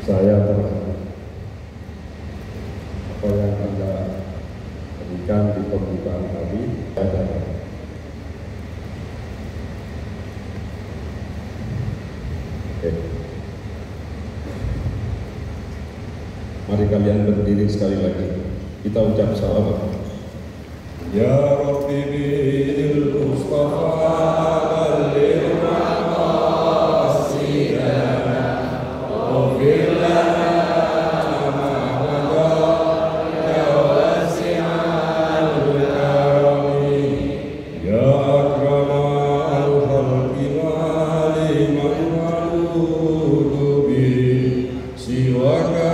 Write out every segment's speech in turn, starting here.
Saya terhadap apa yang Anda berikan di pembukaan tadi, saya mari kalian berdiri sekali lagi. Kita ucap salawat. Ya Rabbi bil Mustafa balligh maqasidana waghfir lana ma madha ya wasi'al karami ya akramal khalqi wa liman waludu bi siwaka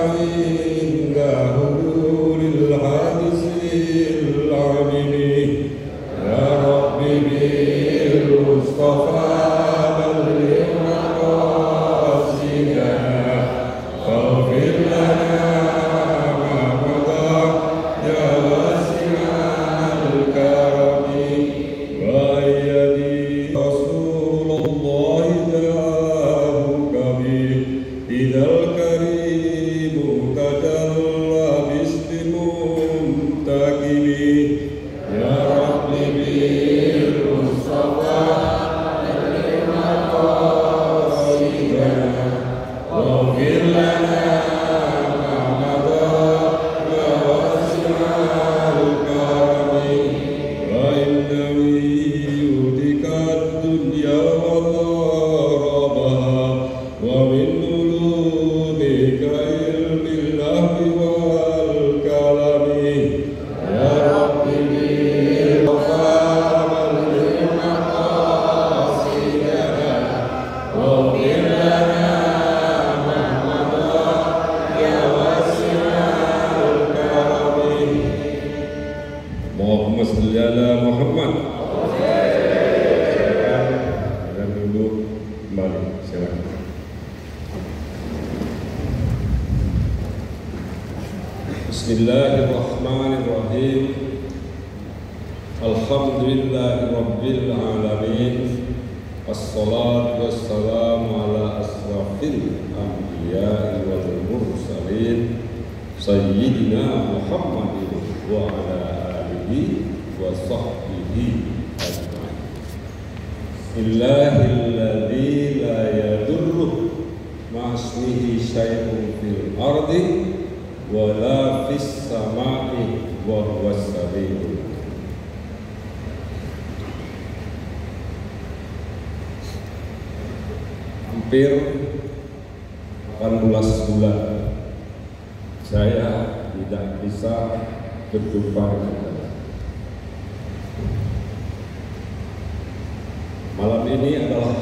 Bismillahirrahmanirrahim. Alhamdulillahirabbil alamin. Wassalatu wassalamu ala asrafil anbiya'i wal mursalin sayyidina Muhammadin wa ala alihi wa sahbihi ajma'in. Illahilladzi la yadurru ma'asmihi syai'un fil ardi wala fis sama'i wa huwas sami'ul. Hampir 18 bulan saya tidak bisa berjumpa dengan Anda. Malam ini adalah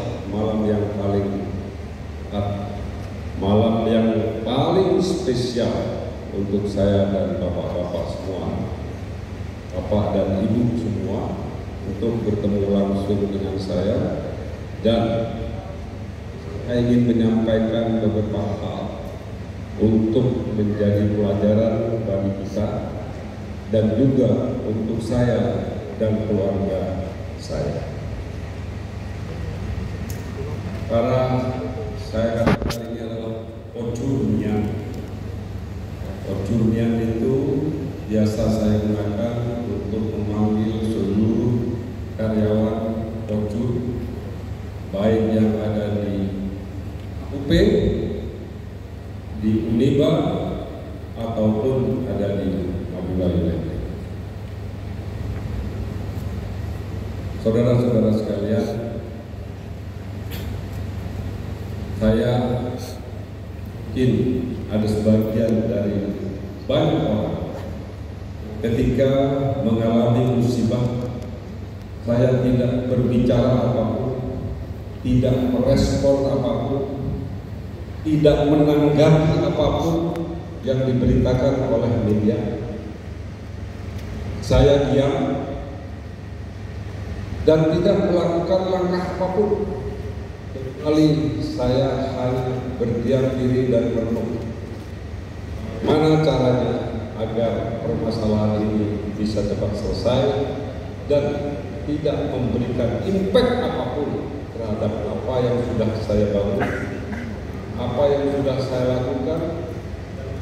malam yang paling spesial untuk saya dan bapak-bapak semua, bapak dan ibu semua, untuk bertemu langsung dengan saya, dan saya ingin menyampaikan beberapa hal untuk menjadi pelajaran bagi kita dan juga untuk saya dan keluarga saya. Karena saya katakan ini adalah Ocurnian. Ocurnian itu biasa saya gunakan untuk memanggil seluruh karyawan Ocur, baik yang ada di UP, di Uniba, ataupun ada di Madura United. Saudara-saudara sekalian, saya yakin ada sebagian dari banyak orang ketika mengalami musibah, saya tidak berbicara apapun, tidak merespon apapun, tidak menanggapi apapun yang diberitakan oleh media. Saya diam dan tidak melakukan langkah apapun, kecuali saya hanya berdiam diri dan merenung mana caranya agar permasalahan ini bisa cepat selesai dan tidak memberikan impact apapun terhadap apa yang sudah saya bangun apa yang sudah saya lakukan,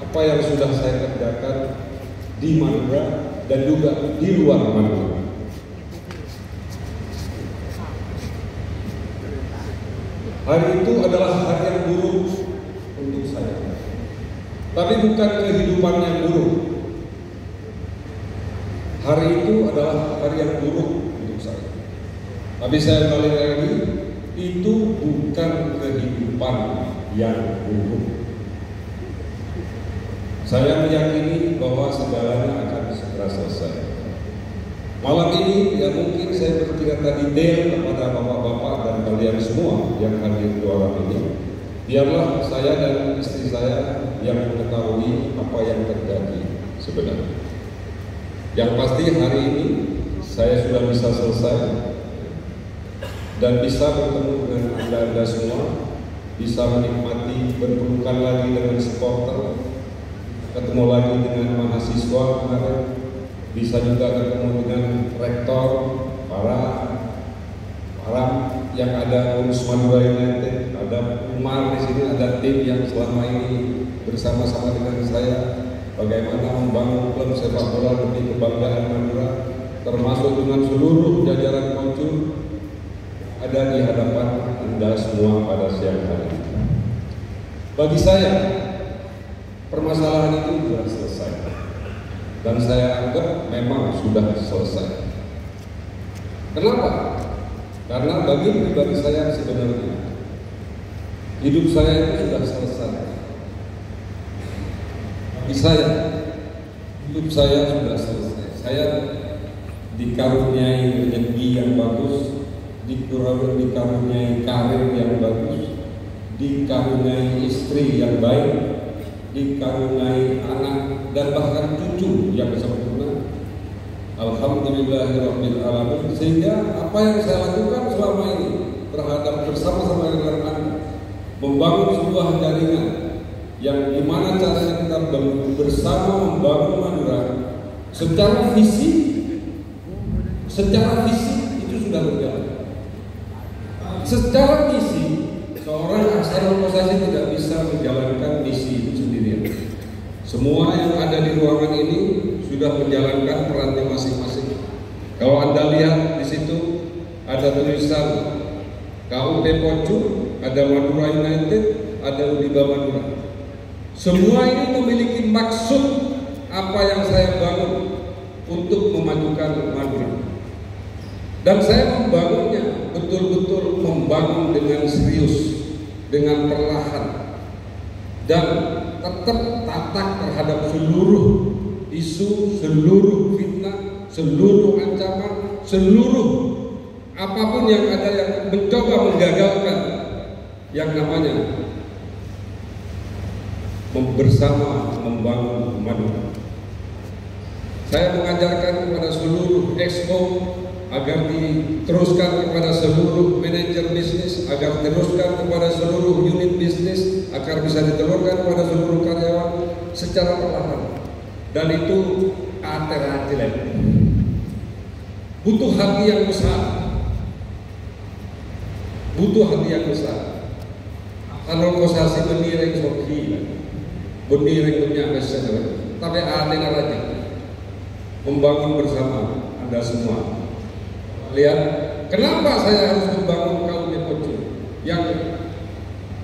apa yang sudah saya kerjakan di Madura dan juga di luar Madura. Hari itu adalah hari yang buruk untuk saya, tapi bukan kehidupan yang buruk. Hari itu adalah hari yang buruk untuk saya. Tapi saya balik lagi, itu bukan kehidupan yang buruk. Saya meyakini bahwa segalanya akan segera selesai. Malam ini ya mungkin saya bercerita detail kepada bapak-bapak dan kalian semua yang hadir di ruangan ini. Biarlah saya dan istri saya yang mengetahui apa yang terjadi sebenarnya. Yang pasti hari ini saya sudah bisa selesai dan bisa bertemu dengan Anda semua, bisa menikmati berpelukan lagi dengan supporter, ketemu lagi dengan mahasiswa kemarin, bisa juga ketemu dengan rektor, para yang ada urus Madura United, ada Umar di sini, ada tim yang selama ini bersama-sama dengan saya bagaimana membangun klub sepak bola demi kebanggaan Madura, termasuk dengan seluruh jajaran Kocur ada di hadapan Anda semua pada siang hari ini. Bagi saya permasalahan itu sudah selesai dan saya anggap memang sudah selesai. Kenapa? Karena bagi pribadi saya sebenarnya hidup saya itu sudah selesai. Bagi saya hidup saya sudah selesai. Saya dikaruniai rezeki yang bagus, dikaruniai karir yang bagus, dikaruniai istri yang baik, dikaruniai anak dan bahkan cucu yang sempurna. Alhamdulillahirabbil alamin. Sehingga apa yang saya lakukan selama ini terhadap bersama-sama dengan Anda membangun sebuah jaringan yang dimana caranya kita bersama membangun Madura secara visi itu sudah berjalan. Secara misi, seorang Aksanul Kossasi tidak bisa menjalankan misi itu sendirian. Semua yang ada di ruangan ini sudah menjalankan perannya masing-masing. Kalau Anda lihat di situ ada tulisan KUP Kocur, ada Madura United, ada Uniba Madura. Semua ini memiliki maksud apa yang saya bangun untuk memajukan Madura. Dan saya membangunnya betul-betul membangun dengan serius, dengan perlahan, dan tetap tatak terhadap seluruh isu, seluruh fitnah, seluruh ancaman, seluruh apapun yang ada yang mencoba menggagalkan yang namanya bersama membangun Madura. Saya mengajarkan kepada seluruh exco agar diteruskan kepada seluruh manajer bisnis, agar diteruskan kepada seluruh unit bisnis, agar bisa ditelurkan kepada seluruh karyawan secara perlahan. Dan itu ater-ater, butuh hati yang besar, butuh hati yang besar. Kalau Kossasi beniring soki, beniring punya mesin, tapi ada lagi membangun bersama Anda semua. Lihat, kenapa saya harus membangun KUP Kocur yang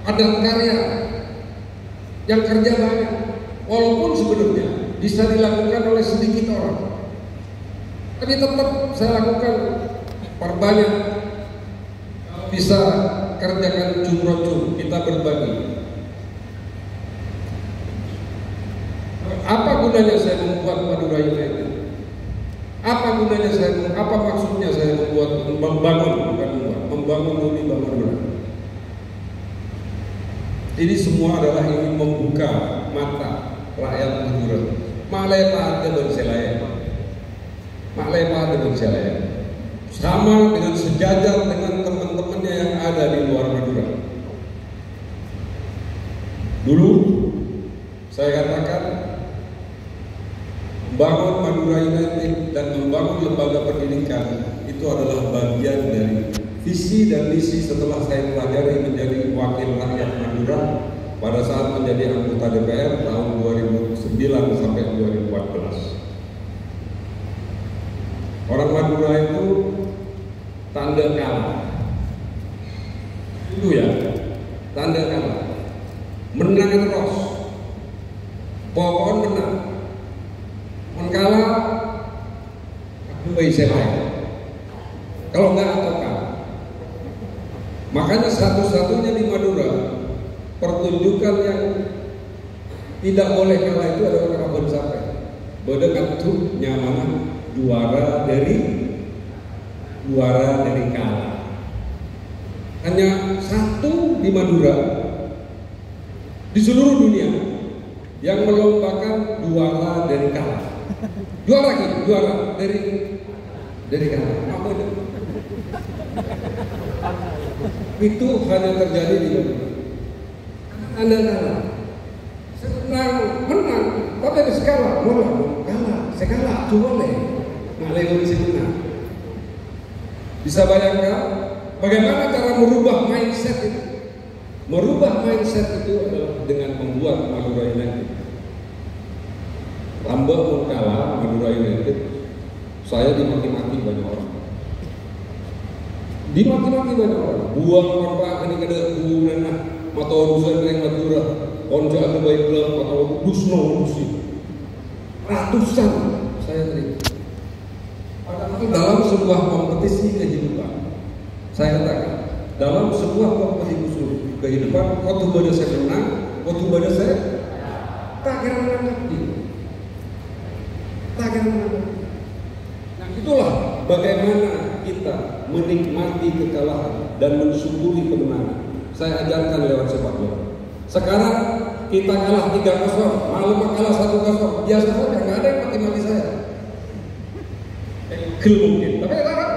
ada karya, yang kerja banyak, walaupun sebenarnya bisa dilakukan oleh sedikit orang, tapi tetap saya lakukan perbanyak, bisa kerjakan cum-cum, kita berbagi. Apa gunanya saya membuat Madura United? Apa gunanya saya, apa maksudnya saya membangun Uniba Madura? Ini semua adalah ingin membuka mata rakyat Madura. Malepa berselaya, sama dengan sejajar dengan teman-temannya yang ada di luar Madura. Dulu saya katakan membangun Madura United dan membangun lembaga pendidikan itu adalah bagian dari visi dan misi setelah saya pelajari menjadi wakil rakyat Madura pada saat menjadi anggota DPR tahun 2009 sampai 2014. Orang Madura itu tanda kalah. Itu ya, tanda kalah. Menang terus. Pokoknya menang. Kalah, aku bisa lain. Kalau enggak atau kalah. Makanya satu-satunya di Madura pertunjukan yang tidak boleh kalah itu adalah Rabun Sape. Bodoh itu nyaman juara dari kalah. Hanya satu di Madura di seluruh dunia yang melombakan juara dari kalah. Juara dari kalah. Apa itu? Itu hanya terjadi di Madura. Anda kalah, senang menang, tapi ada skala, saya kalah, boleh, nggak bisa menang. Bisa bayangkan bagaimana cara merubah mindset itu? Merubah mindset itu adalah dengan membuat Madura United. Tambah kalah Madura United, saya dimaki-maki banyak orang. Buang korban ini kada guna atau dusun yang Madura, konco aku baiklah atau dusno dusi. Ratusan saya terima. Padahal dalam sebuah kompetisi kehidupan, saya katakan dalam sebuah kompetisi kehidupan, waktu pada saya menang, waktu pada saya tak kira menang. Nah itulah bagaimana kita menikmati kekalahan dan mensyukuri kemenangan. Saya ajarkan lewat sepak bola. Sekarang kita kalah 3-0, malam kalah 1-0. Biasa saja, nggak ada yang maki-maki saya. Mungkin, tapi apa?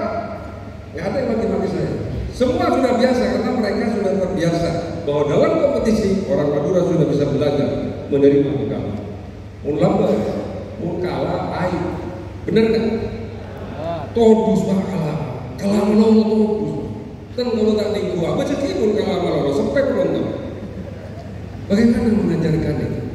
Nggak ada yang maki-maki saya. Semua sudah biasa karena mereka sudah terbiasa bahwa dalam kompetisi orang Madura sudah bisa belajar menerima kalah. Mau lambat, mau kalah, baik. Benar nggak? Todus kalah menolong todus. Dan kalau tak dikuah, baca pun kalah malah sampai penonton. Bagaimana mengajarkan itu?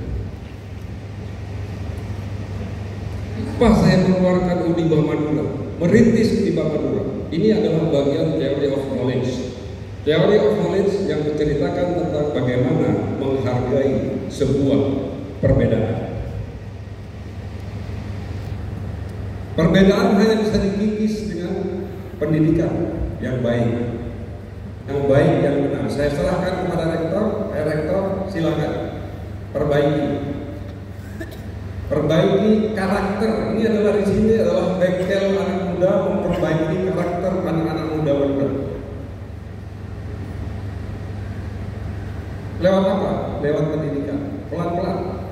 Apa saya mengeluarkan Udibah Madura, merintis Udibah Madura? Ini adalah bagian theory of knowledge. Theory of knowledge yang menceritakan tentang bagaimana menghargai sebuah perbedaan. Perbedaan hanya bisa dikikis dengan pendidikan yang baik. Yang baik, yang benar. Saya serahkan kepada rektor, silakan perbaiki karakter. Ini adalah di sini adalah bengkel anak muda memperbaiki karakter anak-anak muda Madura. Lewat apa? Lewat pendidikan, pelan-pelan.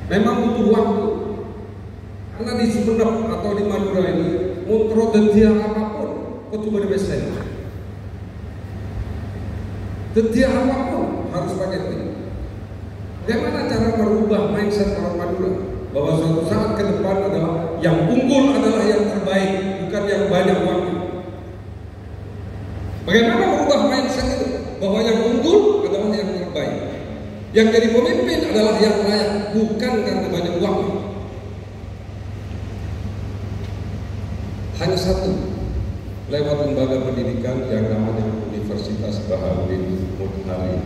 Memang butuh waktu. Karena di Sumenep atau di Madura ini, mau detiak apapun, kok cuma dibesain. Setiap apapun harus pakai tim. Bagaimana cara merubah mindset orang Madura bahwa suatu saat ke depan adalah yang unggul adalah yang terbaik, bukan yang banyak uangnya. Bagaimana merubah mindset itu bahwa yang unggul adalah yang terbaik, yang jadi pemimpin adalah yang layak, bukan karena banyak uangnya. Hanya satu, lewat lembaga pendidikan yang namanya Universitas Baharudin Mutahari.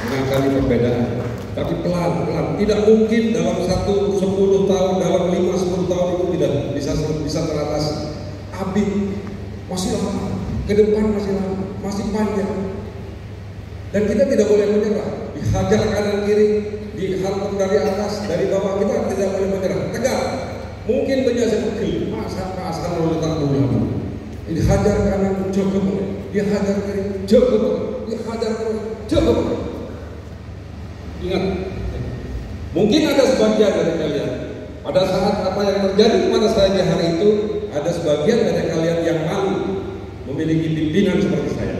Mengakali perbedaan, tapi pelan-pelan. Tidak mungkin dalam 10 tahun, dalam 5-10 tahun itu tidak bisa teratasi. Abid masih lama, ke depan masih lama, masih panjang. Dan kita tidak boleh menyerah. Dihajar kanan kiri, dihantam dari atas, dari bawah, kita tidak boleh menyerah. Tegak. Mungkin banyak sekali masa lalu tak dulu. Dihajar kanan, cukup. Dihajar kiri, cukup. Dihajar terus, cukup. Ingat, mungkin ada sebagian dari kalian pada saat apa yang terjadi pada saya di hari itu, ada sebagian dari kalian yang malu memiliki pimpinan seperti saya.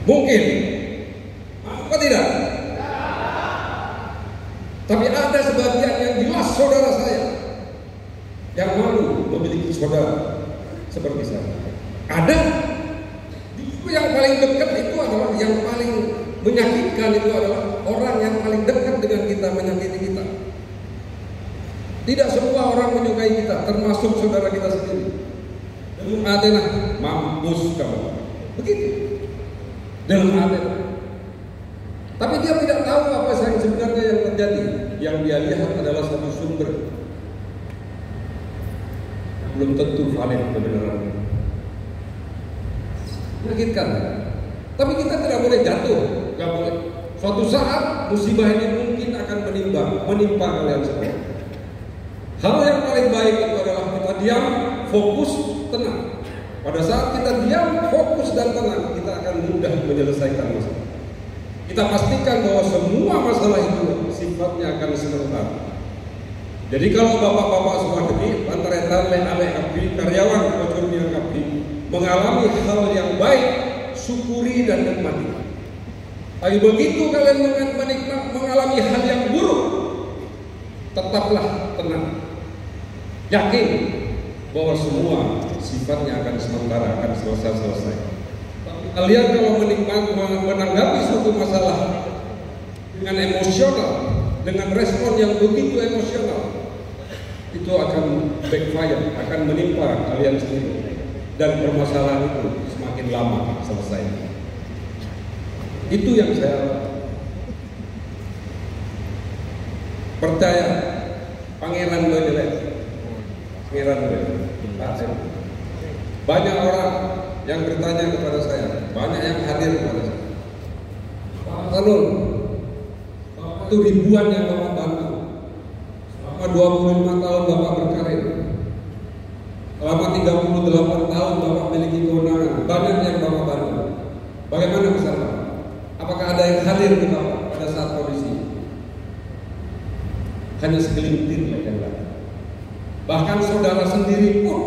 Mungkin, apa tidak? Tapi ada sebagian yang jelas saudara saya yang malu memiliki saudara seperti saya. Ada. Yang paling dekat itu adalah, yang paling menyakitkan itu adalah orang yang paling dekat dengan kita menyakiti kita. Tidak semua orang menyukai kita, termasuk saudara kita sendiri. Dalam Athena, mampus kamu. Begitu. Dalam Athena. Tapi dia tidak tahu apa yang sebenarnya yang terjadi. Yang dia lihat adalah satu sumber. Belum tentu valid kebenarannya. Menyakitkan. Tapi kita tidak boleh jatuh, tidak boleh. Suatu saat musibah ini mungkin akan menimpa kalian semua. Hal yang paling baik itu adalah kita diam, fokus, tenang. Pada saat kita diam, fokus dan tenang, kita akan mudah menyelesaikan masalah. Kita pastikan bahwa semua masalah itu sifatnya akan sementara. Jadi kalau bapak-bapak semua ini, pantaretan, le-ale abdi, karyawan, kocurnya abdi, mengalami hal yang baik, syukuri dan nikmati. Tapi begitu kalian mengalami hal yang buruk, tetaplah tenang. Yakin bahwa semua sifatnya akan sementara, akan selesai. Kalian kalau menanggapi suatu masalah dengan emosional, dengan respon yang begitu emosional, itu akan backfire, akan menimpa kalian sendiri, dan permasalahan itu semakin lama selesai. Itu yang saya percaya. Pangeran Badelek, banyak orang yang bertanya kepada saya, banyak yang hadir kepada saya. Pak Tanul, itu ribuan yang Bapak bantu. Selama 25 tahun Bapak berkarir. Selama 38 tahun Bapak memiliki kewenangan. Banyak yang Bapak bantu. Bagaimana besar Bapak? Apakah ada yang hadir di Bapak pada saat kondisi? Hanya segelintir yang lain. Bahkan saudara sendiri pun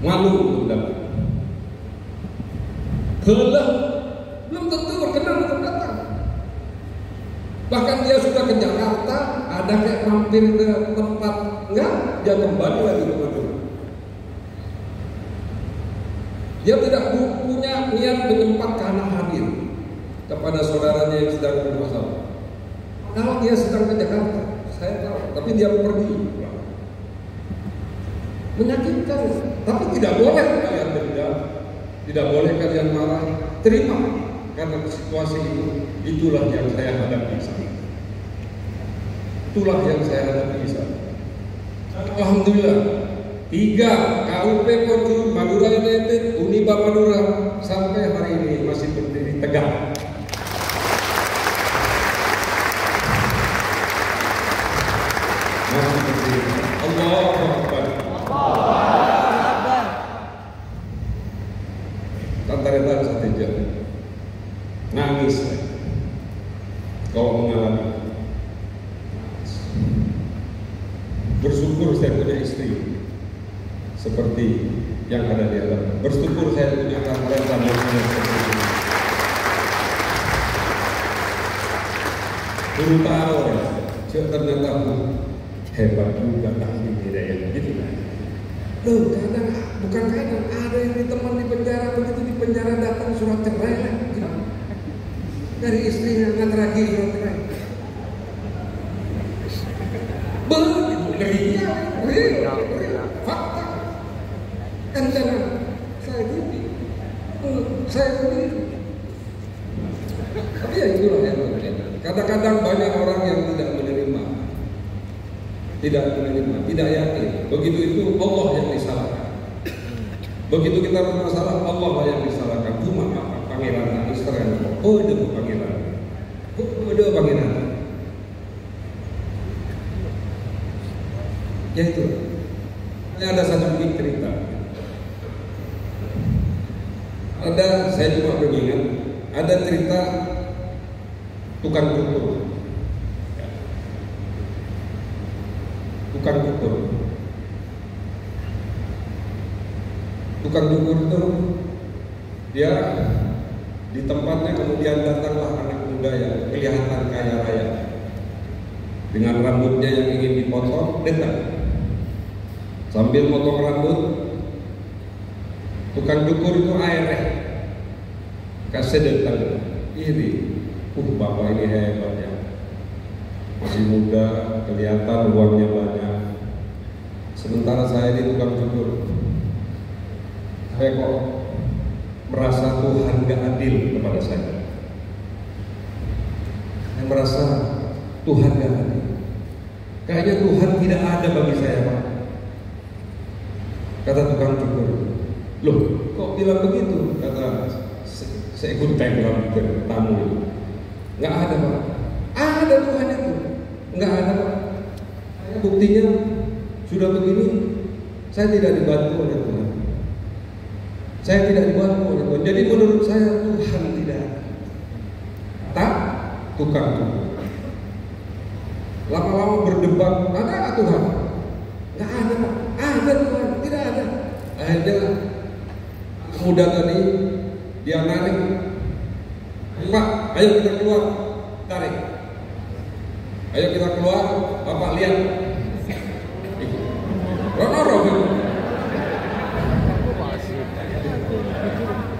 malu untuk datang. Belum tentu berkenan untuk datang. Bahkan dia sudah ke Jakarta, ada kayak mampir ke tempat, enggak, dia kembali lagi ke Madura. Dia tidak punya niat menyempatkan hadir kepada saudaranya yang sedang bermasalah. Kalau dia sedang ke Jakarta, saya tahu, tapi dia pergi. Menyakitkan, tapi tidak boleh kalian dendam, tidak boleh kalian marah. Terima, karena situasi itulah yang saya hadapi saat. Itulah yang saya hadapi saat. Alhamdulillah, 3 KUP Pocur, Madura United, Uniba Madura sampai hari ini masih berdiri tegak. Allahu Akbar. Tantaretan satu jam, nangis kalau mengalami. Bersyukur saya punya istri seperti yang ada di alam. Bersyukur saya punya tantaretan yang seperti ini. Guru tahu ya, ternyata hebat juga ahli hidayah gitu kan. Loh, kadang bukan kadang ada yang diteman di penjara, begitu di penjara datang surat cerai gitu. Dari istrinya ngantar lagi surat cerai. Begitu ngerinya, fakta. Kan jangan saya gini, saya begini. Tapi ya itulah yang kadang-kadang banyak orang yang tidak menerima. Tidak yakin. Begitu itu Allah yang disalahkan. Begitu kita bermasalah, Allah yang disalahkan. Cuma apa? Pangeran Israel. Oh, itu pangeran. Oh, itu pangeran. Ya itu. Ini ada satu cerita. Saya cuma mengingat. Ada cerita tukang cukur. Tukang cukur itu dia di tempatnya, kemudian datanglah anak muda yang kelihatan kaya raya dengan rambutnya yang ingin dipotong, datang sambil motong rambut. Tukang cukur itu airnya kasih datang iri, bapak ini hebat ya, masih muda, kelihatan uangnya banyak. Sementara saya ini tukang cukur, saya kok merasa Tuhan gak adil kepada saya. Saya merasa Tuhan gak adil. Kayaknya Tuhan tidak ada bagi saya, Pak. Kata tukang cukur. Loh, kok bilang begitu? Kata seekor tenggelam ke tamu itu. Nggak ada, Pak. Ada Tuhan itu. Nggak ada, Pak. Buktinya sudah begini, saya tidak dibantu oleh Tuhan. Saya tidak dibantu oleh Tuhan. Jadi menurut saya Tuhan tidak ada. Tak, tukang cukur. Lama-lama berdebat, ada nggak Tuhan? Nggak ada, Pak. Ada Tuhan, tidak ada. Akhirnya muda tadi dia narik, Pak, ayo kita keluar, tarik. Ayo kita keluar, Bapak lihat. Rono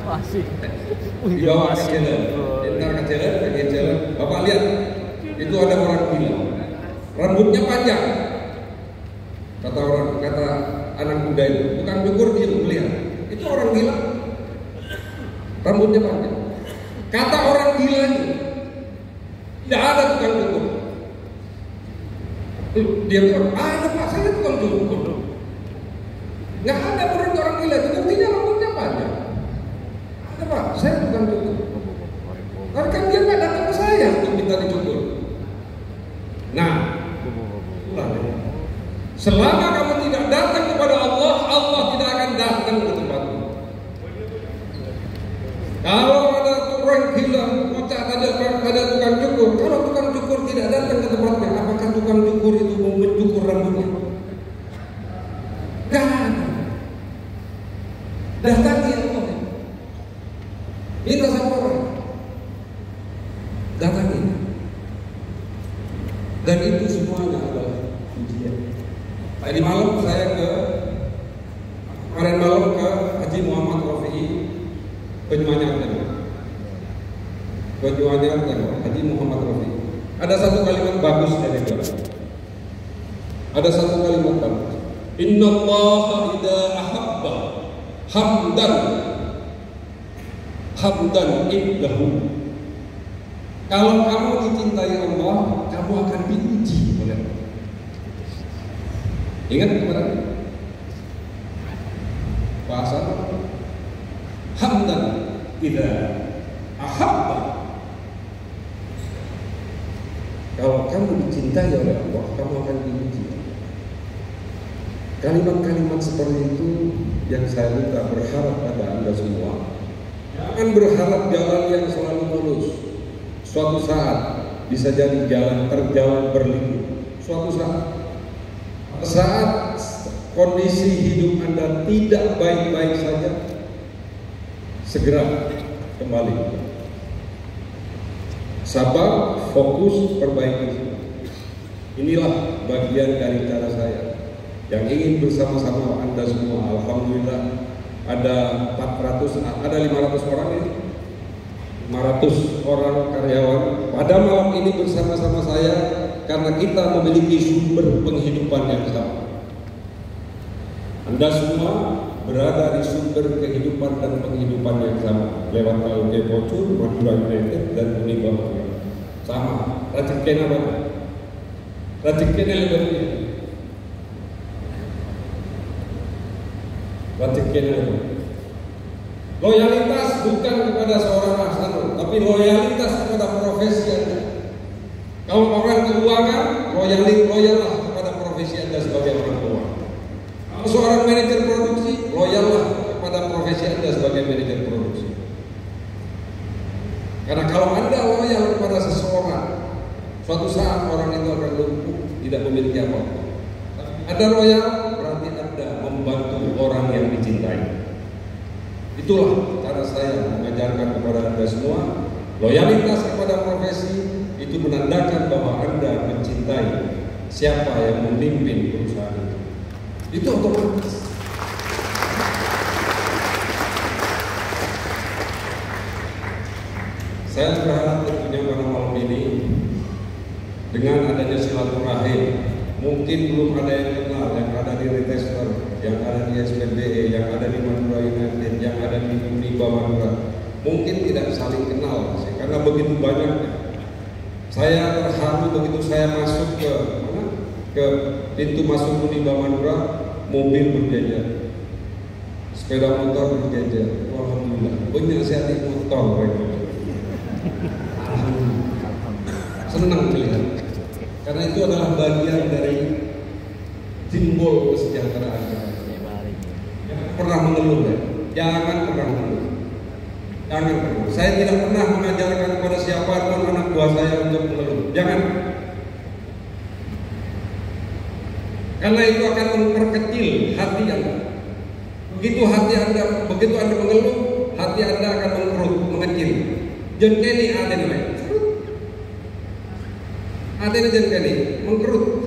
masih dibawa ke jalan, entar ke jalan, Bapak lihat, itu ada orang gila, rambutnya panjang. Kata anak muda itu, bukan cukur dia melihat, itu orang gila, rambutnya panjang. Kata orang gila itu, tidak ada tukang cukur. Dia bilang, ada Pak, saya tukang cukur. Nggak ada menurut orang gila itu, buktinya rambutnya panjang. Ada Pak, saya tukang cukur. Karena kan dia nggak datang ke saya untuk minta dicukur. Nah, selama kamu tidak datang kepada Allah, Allah tidak akan datang ke tempatmu. Kalau ada orang gila, kocak ada tukang cukur. Kalau tukang cukur tidak datang ke tempatnya, apakah tukang cukur itu mau mencukur rambutnya? Gak ada. Datangi Allah. Minta sama orang. Datangi. Dan itu semuanya adalah ujian. Tadi malam saya kemarin malam ke Haji Muhammad Rafi'i Banyuanyar Haji Muhammad Rafi'i. Ada satu kalimat bagus dari beliau. Ada satu kalimat bagus. Inna Allah idza ahabba hamdan ibdahu. Kalau kamu dicintai Allah, kamu akan diuji oleh Allah. Ingat kemarin bahasa hamdan idza ahabba. Kalau kamu dicintai oleh Allah, kamu akan diuji. Kalimat-kalimat seperti itu yang saya minta, berharap pada Anda semua. Jangan berharap jalan yang selalu mulus. Suatu saat bisa jadi jalan terjal berliku. Suatu saat kondisi hidup Anda tidak baik-baik saja, segera kembali. Sabar, fokus, perbaiki. Inilah bagian dari cara saya yang ingin bersama-sama Anda semua. Alhamdulillah ada 500 orang ini, 500 orang karyawan pada malam ini bersama-sama saya karena kita memiliki sumber penghidupan yang sama. Anda semua berada di sumber kehidupan dan penghidupan yang sama lewat KUT Pocur, Madura United dan Uniba sama. Rezeki apa? Rezeki lebih. Rezeki lebih. Loyalitas bukan kepada seorang Ahsanul, tapi loyalitas kepada profesi Anda. Kalau orang keuangan, loyallah kepada profesi Anda sebagai orang keuangan. Kalau seorang manajer produksi, loyallah kepada profesi Anda sebagai manajer produksi. Karena kalau Anda loyal kepada seseorang, suatu saat orang itu akan lumpuh, tidak memiliki apa-apa. Anda loyal, berarti Anda membantu orang yang dicintai. Itulah cara saya mengajarkan kepada Anda semua. Loyalitas kepada profesi itu menandakan bahwa Anda mencintai siapa yang memimpin perusahaan itu. Itu otomatis. Saya berharap tentunya pada malam ini dengan adanya silaturahim, mungkin belum ada yang kenal, yang ada di Retester, yang ada di SPBE, yang ada di Madura United, yang ada di Uniba Madura, mungkin tidak saling kenal karena begitu banyaknya. Saya terharu begitu saya masuk ke pintu masuk Uniba Madura, mobil berjajar, sepeda motor berjajar. Alhamdulillah, penyiasati motor mereka. Senang melihat, karena itu adalah bagian dari simbol kesejahteraan. Pernah mengeluh ya? Jangan pernah mengeluh. Jangan pernah. Saya tidak pernah mengajarkan kepada siapapun anak buah saya untuk mengeluh. Jangan. Karena itu akan memperkecil hati Anda. Begitu Anda mengeluh, hati Anda akan mengkerut, mengecil. John Kenny ada nih, John Kenny mengkerut.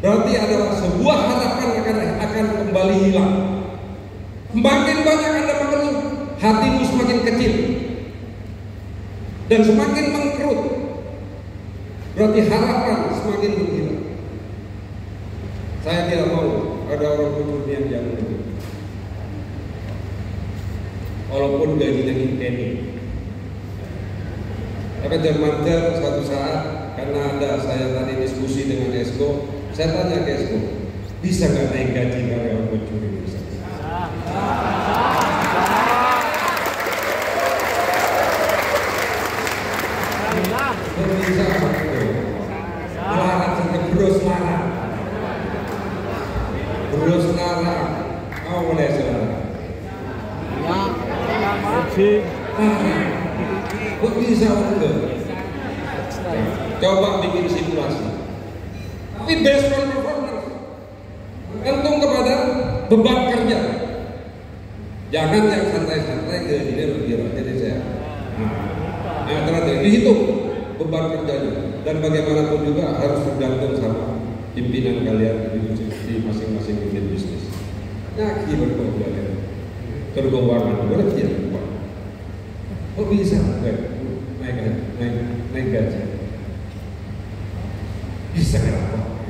Berarti adalah sebuah harapan akan kembali hilang. Semakin banyak Anda mengeluh, hatimu semakin kecil dan semakin mengkerut. Berarti harapan semakin berhilang. Saya tidak mau ada orang dunia yang mengeluh, walaupun gajinya Kenny. Tapi Jermanter suatu saat, karena saya tadi diskusi dengan Esko, saya tanya ke Esko, bisa nggak naik gaji karyawan pencuri bisa? Bisa, melarat sampai berus larang, kau boleh salah. Kok bisa enggak? Coba bikin simulasi. Tapi based on performance, gantung kepada beban kerja. Jangan yang santai-santai gajinya lebih rendah dari saya. Nah, ternyata dihitung beban kerjanya dan bagaimanapun juga harus tergantung sama pimpinan kalian di masing-masing unit bisnis. Nah, gimana kalian? Tergolongan berarti ya. Kok bisa naik gaji? Bisa kenapa?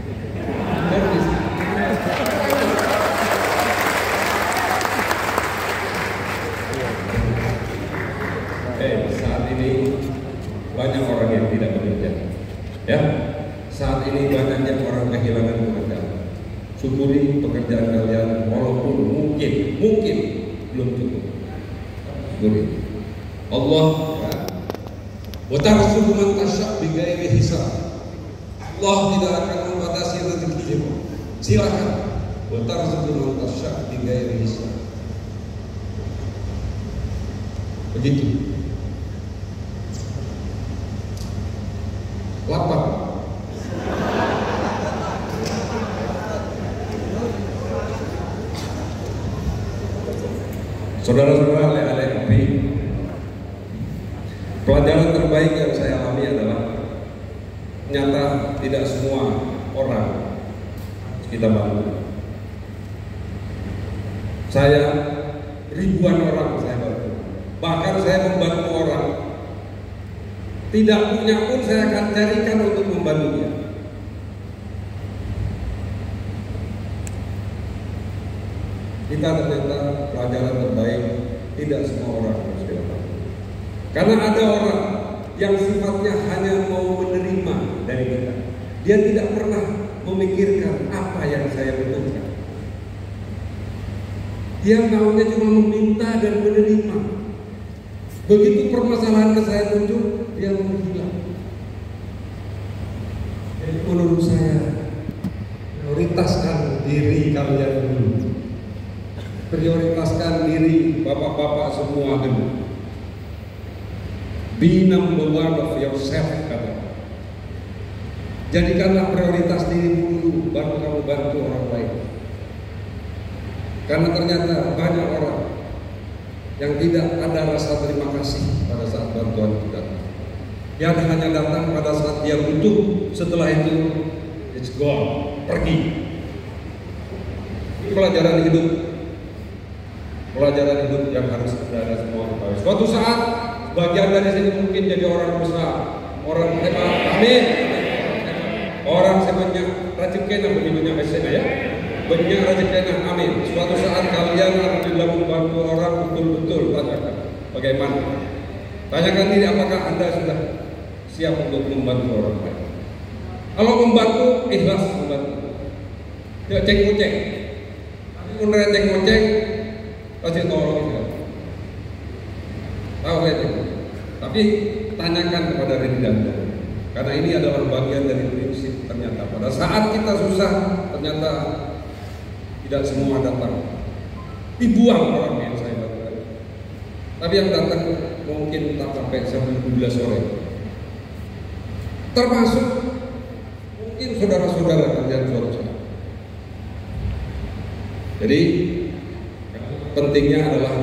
Saat ini banyak orang yang tidak bekerja. Ya, saat ini banyak yang orang kehilangan pekerjaan. Syukuri pekerjaan kalian, walaupun mungkin belum cukup. Syukuri. Allah wa tarzuqu man tasya' bighairi hisab. Allah tidak akan membatasi rezekimu. Silakan. Wa tarzuqu man tasya' bighairi hisab. Begitu. Lapar. Saudara-saudara, ale-ale kopi. Pelajaran terbaik yang saya alami adalah nyata tidak semua orang kita bantu. Saya ribuan orang saya bantu. Bahkan saya membantu orang tidak punya pun saya akan carikan untuk membantunya. Kita ternyata pelajaran terbaik tidak semua orang harus kita bantu. Karena ada orang yang sifatnya hanya mau menerima dari kita. Dia tidak pernah memikirkan apa yang saya butuhkan. Dia maunya cuma meminta dan menerima. Begitu permasalahan ke saya muncul, dia menghilang. Jadi menurut saya, prioritaskan diri kalian dulu. Prioritaskan diri bapak-bapak semua dulu. Be number one of yourself, kata. Jadikanlah prioritas diri dulu, baru kamu bantu orang lain. Karena ternyata banyak orang yang tidak ada rasa terima kasih pada saat bantuan kita. Yang hanya datang pada saat dia butuh, setelah itu it's gone, pergi. pelajaran hidup. Pelajaran hidup yang harus ada semua ketahui. Suatu saat bagian dari sini mungkin jadi orang besar, orang hebat, amin. Orang sebanyak rezeki begitunya mesin ya. Banyak rezeki amin. Suatu saat kalian apabila membantu orang betul-betul tanyakan bagaimana. Tanyakan diri apakah Anda sudah siap untuk membantu orang lain. Kalau membantu ikhlas membantu. Tidak cek-cek. Tapi menurut cek-cek pasti tolong ya. Tahu itu. Tapi tanyakan kepada diri Anda. Karena ini adalah bagian dari prinsip ternyata. Pada saat kita susah, ternyata tidak semua datang. Ribuan orang yang saya bantu. Tapi yang datang mungkin tak sampai 12 sore. Termasuk mungkin saudara-saudara kalian suatu saat. Jadi pentingnya adalah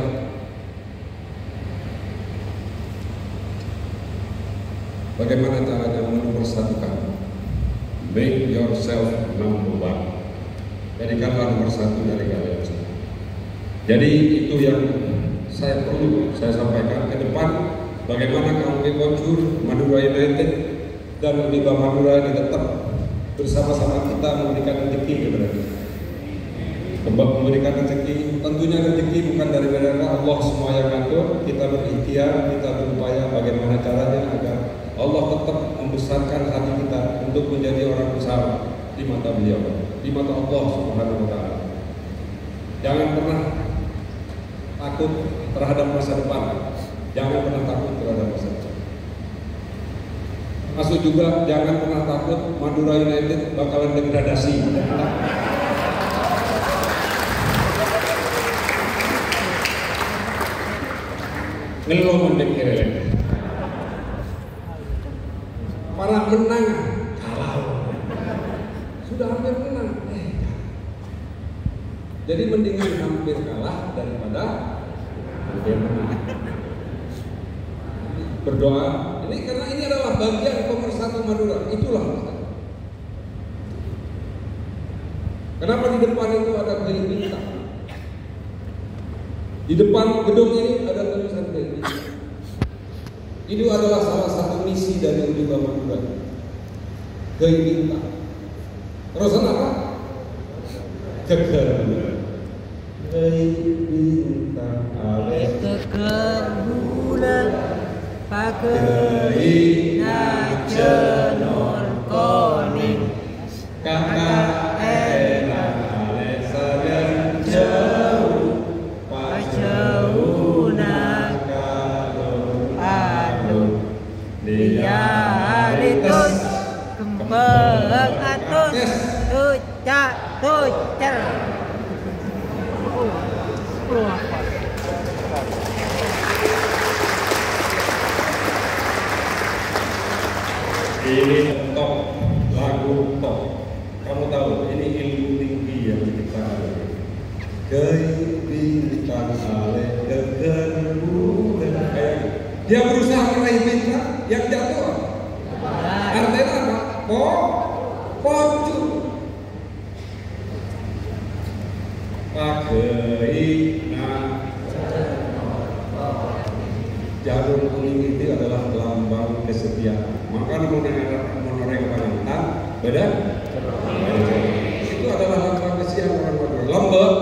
bagaimana caranya menomor-satukan. Make yourself number one. Jadikanlah nomor satu dari kalian semua. Jadi itu yang saya sampaikan ke depan. Bagaimana kami Bocur, Madura United dan Liga Madura ini tetap bersama-sama kita memberikan rezeki kepada kita. Memberikan rezeki, tentunya rezeki bukan dari mereka, Allah semua yang ngatur. Kita berikhtiar, kita berupaya bagaimana caranya agar Allah tetap membesarkan hati kita untuk menjadi orang besar di mata beliau, di mata Allah Subhanahu wa Ta'ala. Jangan pernah takut terhadap masa depan. Jangan pernah takut terhadap masa depan. Masuk juga jangan pernah takut Madura United bakalan degradasi. Ngeluh mendek kere. Para menang kalah. Sudah hampir menang. Jadi mendingan hampir kalah daripada hampir menang. Berdoa. Ini karena ini adalah bagian pemersatu Madura. Itulah. Kenapa di depan itu ada beli bintang? Di depan gedung ini ada tulisan beli. Itu adalah salah satu misi dari Liga Madura. Beli bintang. Terusan apa? Keker. Beli bintang. Keker bulan. Pakai nacenor koning. Kakak enak alesan jauh. Jauh nak aduh dia ritus kembang atus tucar ini top lagu top. Kamu tahu ini ilmu tinggi yang diciptakan. Gay bintang ale keker bulan. Dia berusaha meraih bintang yang jatuh. Artinya apa? Pocur. Pakai jarum kuning itu adalah lambang kesetiaan. Maka menoreng Panantan beda. Itu adalah lambang kesetiaan orang Madura. Lambang.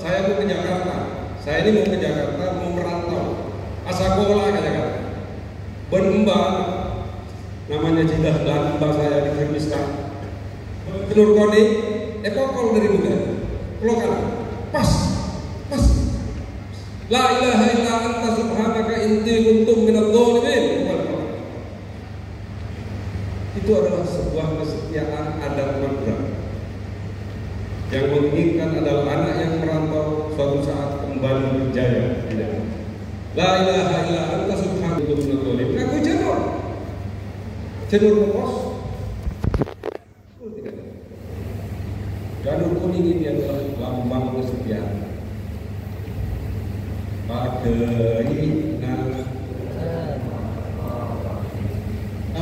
Saya mau ke Jakarta. Saya ini mau ke Jakarta, mau merantau. Asakola ke Jakarta. Benembang namanya Cidah dan mbak saya di Kyrgyzstan. Telur koni, ekokol dari muda. Kelokan. Pas. La ilaha illa anta subhanaka inni kuntu minadh dhalimin. Itu adalah sebuah kesetiaan adat Madura. Yang menginginkan adalah anak yang merantau suatu saat kembali berjaya. Tidak. La ilaha illa anta subhanaka inni kuntu minadh dhalimin. Aku cendur pos. Janur kuning ini adalah lambang kesetiaan. Pakeina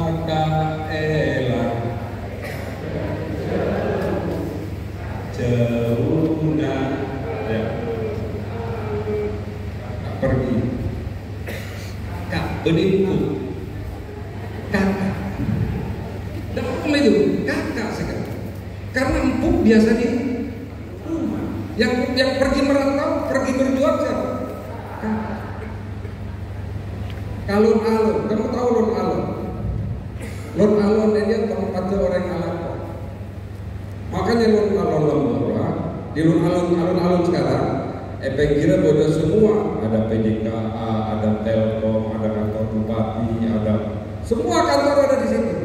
akaela jauh ya. Pergi. Kak, berikut. Kakak. Dan apa itu? Kakak sekarang. Karena empuk biasa di rumah. Yang pergi merantau, pergi berjuang siapa? Kakak. Alun-alun, kamu tahu alun-alun? Alun-alun ini tempatnya orang alam. Makanya di alun-alun sekarang, kira bodoh semua. Ada PDKA, ada Telkom, ada kantor bupati, ada semua kantor ada di situ.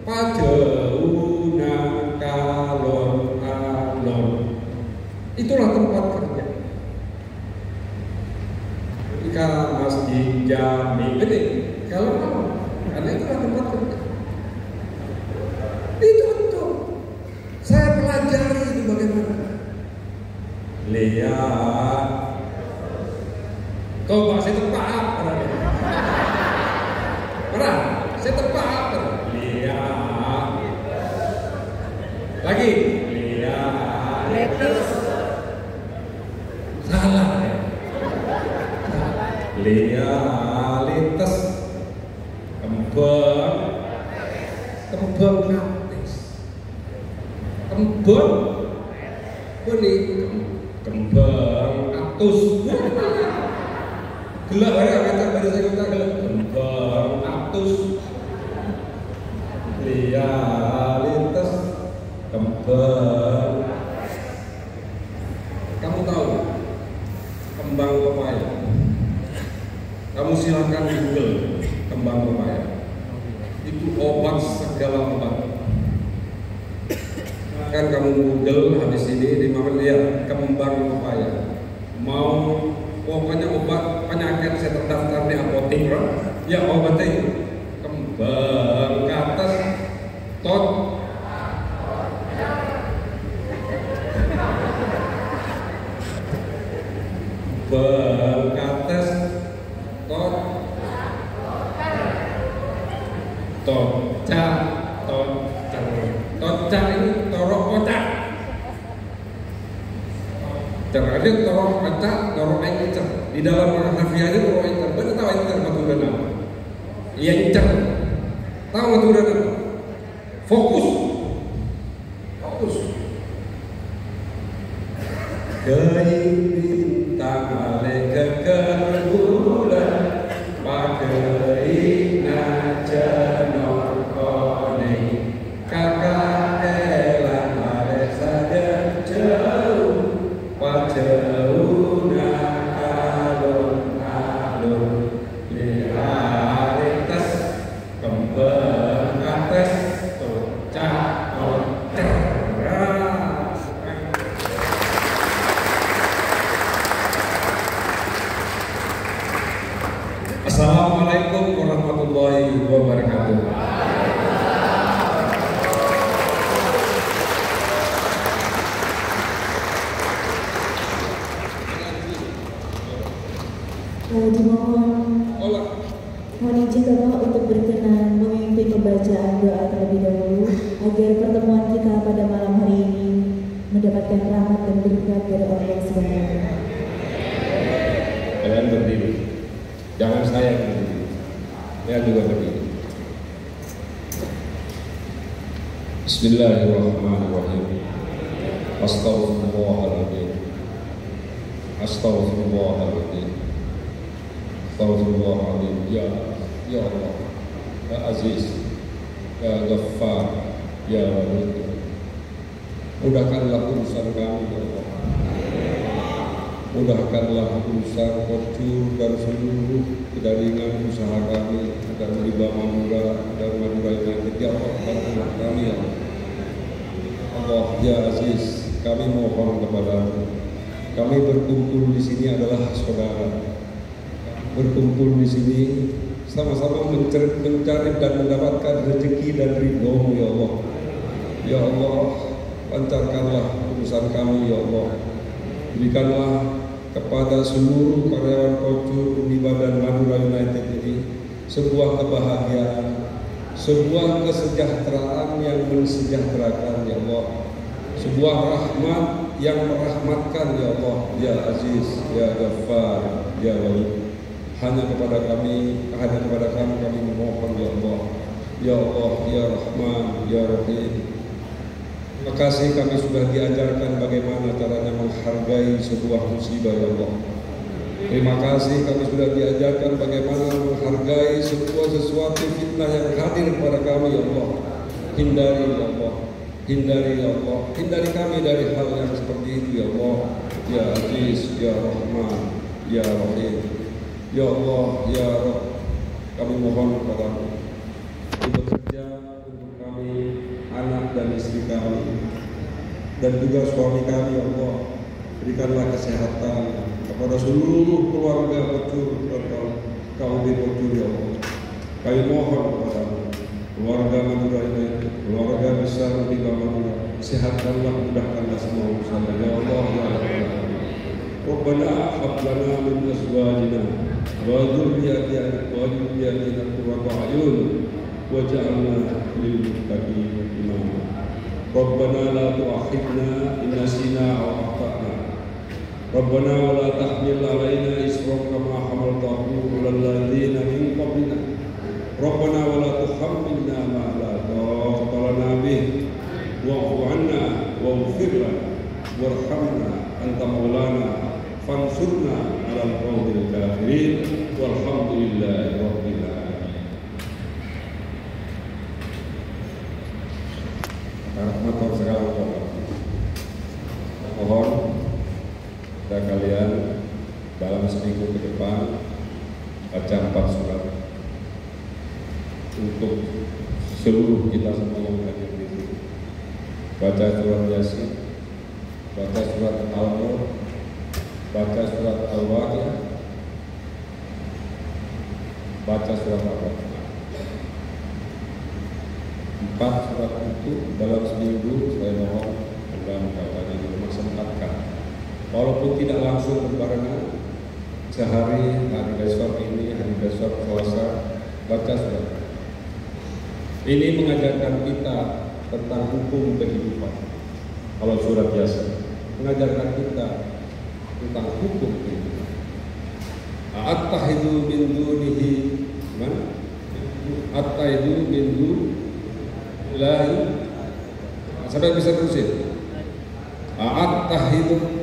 Pajeuna kalon-alon. Itulah tempat kerja. Jika masjid jami ini kalau karena itulah tempat kerja. Itu betul. Saya pelajari itu bagaimana. Lihat, kau masih tepat, pernah? Saya tepat, lihat, lagi, lihat, salah, lihat, kembang gratis, kembang atus, gelap hari kata pada saya kata gelap kembang atus, lihat, kembang. Kamu tahu kembang pepaya? Kamu silakan Google kembang pepaya. Itu obat segala obat. Kan kamu Google habis ini di mana lihat kembang pepaya. Mau pokoknya obat penyakit saya terdaftar di apotek, ya obatnya itu kembang ke atas tot berkates toca ini torok kocak. Ada torok kocak, torok encer. Di dalam harfiahnya torok encer. Benar tahu encer maturan apa? Iya encer. Tahu maturan apa? Fokus. Bintang malaikat kebulan pakai najanor kone kakak elang ada saja jauh wajauh alun-alun realitas kembang atas tocak Assalamualaikum warahmatullahi wabarakatuh. Mohon izin Bapak untuk berkenan memimpin pembacaan doa terlebih dahulu agar pertemuan kita pada malam hari ini mendapatkan rahmat dan berkat dari Allah Subhanahu wa Ta'ala. Kalian berdiri. Jangan saya berdiri. Saya juga berdiri. Bismillahirrahmanirrahim. Astaghfirullahaladzim. Astaghfirullahaladzim. Astaghfirullahaladzim. Ya Allah, Ya Aziz, Ya Ghaffar, Ya Wadud. Mudahkanlah urusan kami, Ya Allah. Mudahkanlah urusan Kocur dan seluruh kedaringan usaha kami dan Riba Madura dan Madura United. Ya Allah, bantulah kami, Ya Allah. Allah, Ya Aziz, kami mohon kepadamu. Kami berkumpul di sini adalah saudara. Berkumpul di sini sama-sama mencari dan mendapatkan rezeki dan ridho-Mu, Ya Allah. Ya Allah, lancarkanlah urusan kami, Ya Allah. Berikanlah kepada seluruh karyawan Kocur Uniba dan Madura United ini sebuah kebahagiaan, sebuah kesejahteraan yang mensejahterakan, Ya Allah. sebuah rahmat yang merahmatkan ya Allah, ya Aziz, ya Ghaffar, ya Wali. Hanya kepada kami kami memohon ya Allah, ya Allah, ya Rahman, ya Rahim. Terima kasih kami sudah diajarkan bagaimana caranya menghargai sebuah musibah ya Allah. Terima kasih kami sudah diajarkan bagaimana menghargai sesuatu fitnah yang hadir kepada kami ya Allah. Hindari ya Allah, hindari ya Allah, hindari kami dari hal yang seperti itu ya Allah, ya Aziz, ya Rahman, ya Rahim. Ya Allah, ya Rabb, kami mohon kepadamu bekerja untuk kami, anak dan istri kami, dan juga suami kami ya Allah. Berikanlah kesehatan kepada seluruh keluarga Pocur dan KUB Pocur ya Allah. Kami mohon kepadamu, keluarga Madura ini, keluarga besar di Madura, sehatkanlah, mudahkanlah semua urusan ya Allah, ya Allah. Rabbana hab lana min azwajina wa dhurriyyatina qurrata a'yun waj'alna lil muttaqina imama. Rabbana la tu'akhidna in nasina aw akhtana. Rabbana wa la tahmil 'alaina isran kama hamaltahu 'alal ladzina min qablina. Rabbana wa la tuhammilna ma la taqata lana bih wa'fu 'anna waghfir lana warhamna anta maulana fansurna 'alal qaumil kafirin walhamdulillahi rabbil alamin. Rahmatan segala mohon kita kalian dalam seminggu ke depan baca 4 surat untuk seluruh kita semua yang hadir di sini. Baca surat Yasin, baca surat Al-Nur, baca surat Al-Waqiah, baca surat Al-Baqarah. 4 surat itu dalam seminggu saya mohon Anda membacanya di rumah, sempatkan. Walaupun tidak langsung berbarengan, sehari, hari besok ini, hari besok Selasa, baca surat. Ini mengajarkan kita tentang hukum kehidupan. Kalau surat Yasin mengajarkan kita tentang hukum kehidupan. At-tahidu min dunihi man at-tahidu min dunihi. Sampai bisa terusin. At-tahidu.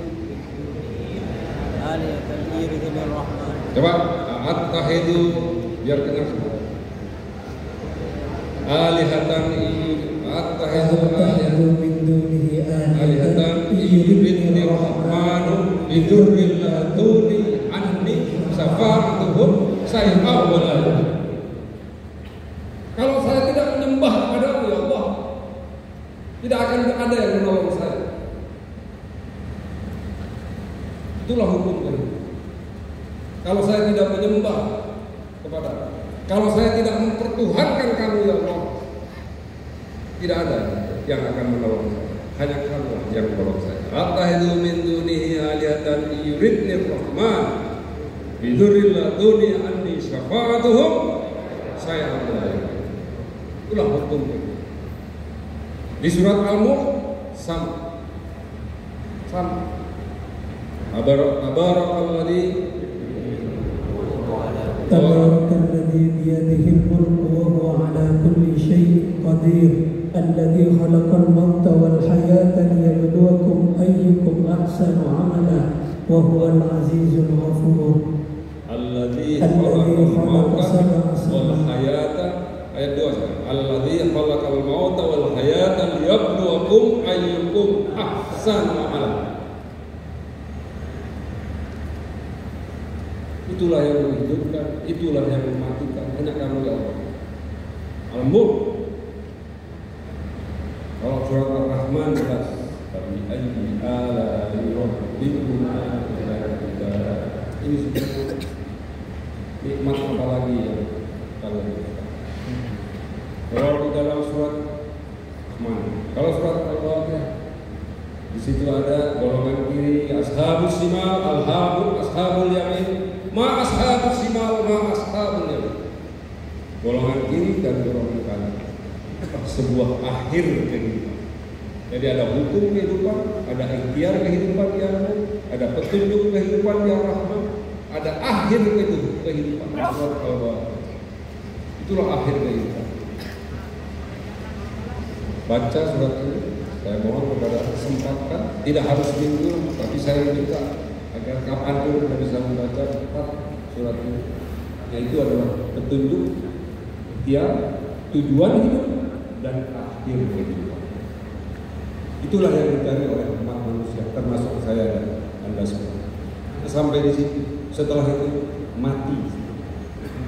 Coba at-tahidu biar kenal semua. Alihatan at-tahidu min dunihi alihatan yuridni rahmanu bidurril laduni anni safa'atuhum sayawala. Kalau saya tidak menyembah kepadamu ya Allah, tidak akan ada yang menolong saya. Itulah hukum ini. Kalau saya tidak menyembah kepada, kalau saya tidak mempertuhankan kamu ya Allah, tidak ada yang akan menolong saya. Hanya kamu yang menolong saya. At-tahidu min dunihi alihatan yuridni rahman bidurril laduni anni syafa'atuhum saya Allah. Itulah hukum. Di surat Al-Mulk sama. Tabarakalladzi biyadihi al-mulku wa huwa ala kulli syai'in qadir alladzi khalaqal mauta wal hayata liyabluwakum ayyukum ahsanu amala wa huwal azizul ghafur. Alladzi khalaqal mauta wal hayata, ayat 2. Alladzi khalaqal mauta wal hayata liyabluwakum ayyukum ahsanu amala. Itulah yang menghidupkan, itulah yang mematikan. Hanya kamu ya Allah. Al-Mulk. Kalau surat Ar-Rahman jelas. Tapi ayyi ala'i rabbikuma tukadziban. Ini sudah nikmat apa lagi yang kalian dapatkan. Kalau di dalam surat Rahman, kalau surat Al-Waqiah, di situ ada golongan kiri, ashabus simal, ashabul yamin. Ma ashabus simal, ma ashabul yamin. Golongan kiri dan golongan kanan. Sebuah akhir kehidupan. Jadi ada hukum kehidupan, ada ikhtiar kehidupan yang ada petunjuk kehidupan yang rahmat, ada akhir kehidupan. Itulah akhir kehidupan. Baca surat ini, saya mohon kepada kesempatan, tidak harus minggu, tapi saya minta agar kapanpun kita bisa membaca cepat surat ini. Yaitu adalah petunjuk, ikhtiar, tujuan hidup, dan akhir kehidupan. Itulah yang dicari oleh umat manusia, termasuk saya dan Anda semua. Sampai di situ, setelah itu mati,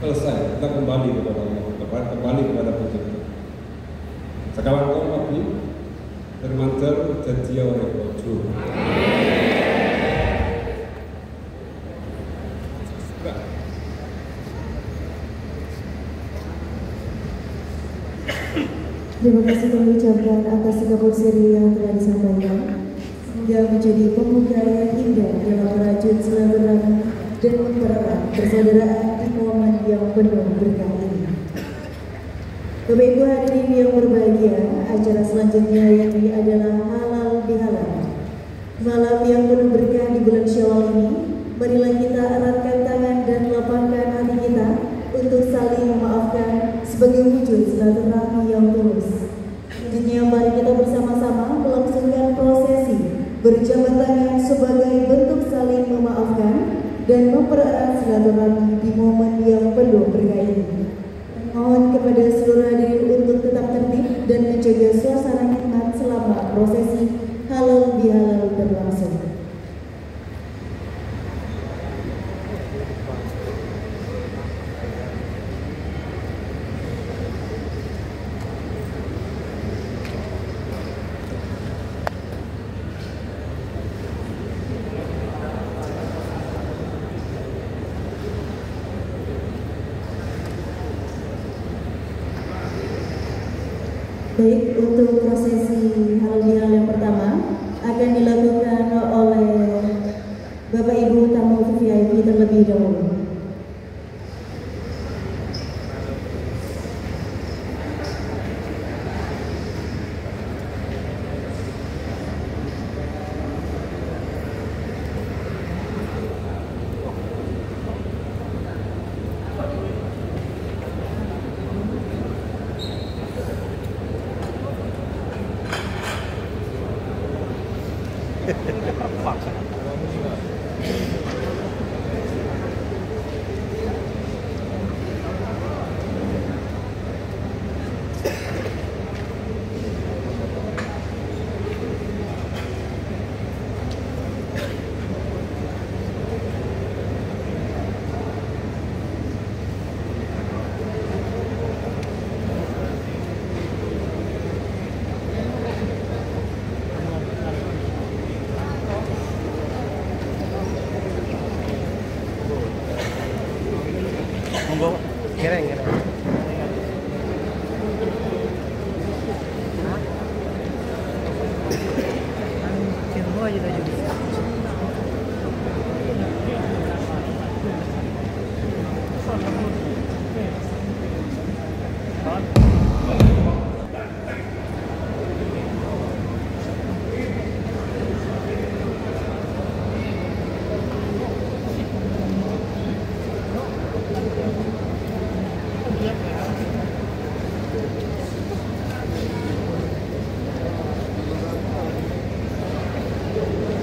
selesai, kita kembali kepada Allah, kembali kepada Pencipta. Sekarang kau mati, termancar janji oleh Bojo. Terima kasih kami ucapkan atas segala seri yang telah disampaikan. Semoga menjadi pembuka yang indah dalam merajut silaturahmi dan mempererat persaudaraan di momen yang penuh berkah ini. Bapak Ibu hadirin yang berbahagia, acara selanjutnya ini adalah halal bihalal. Malam yang penuh berkah di bulan Syawal ini, marilah kita eratkan tangan dan lapangkan hati kita untuk saling memaafkan sebagai wujud silaturahmi yang tulus. Selanjutnya mari kita bersama-sama melangsungkan prosesi berjabat tangan sebagai bentuk saling memaafkan dan mempererat silaturahmi di momen yang penuh berkah ini. Mohon kepada seluruh hadirin untuk tetap tertib dan menjaga suasana nikmat selama prosesi halal bihalal berlangsung. Baik, untuk prosesi halal bihalal yang pertama akan dilakukan oleh Bapak Ibu tamu VIP terlebih dahulu.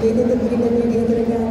Itu berikutnya diaturkan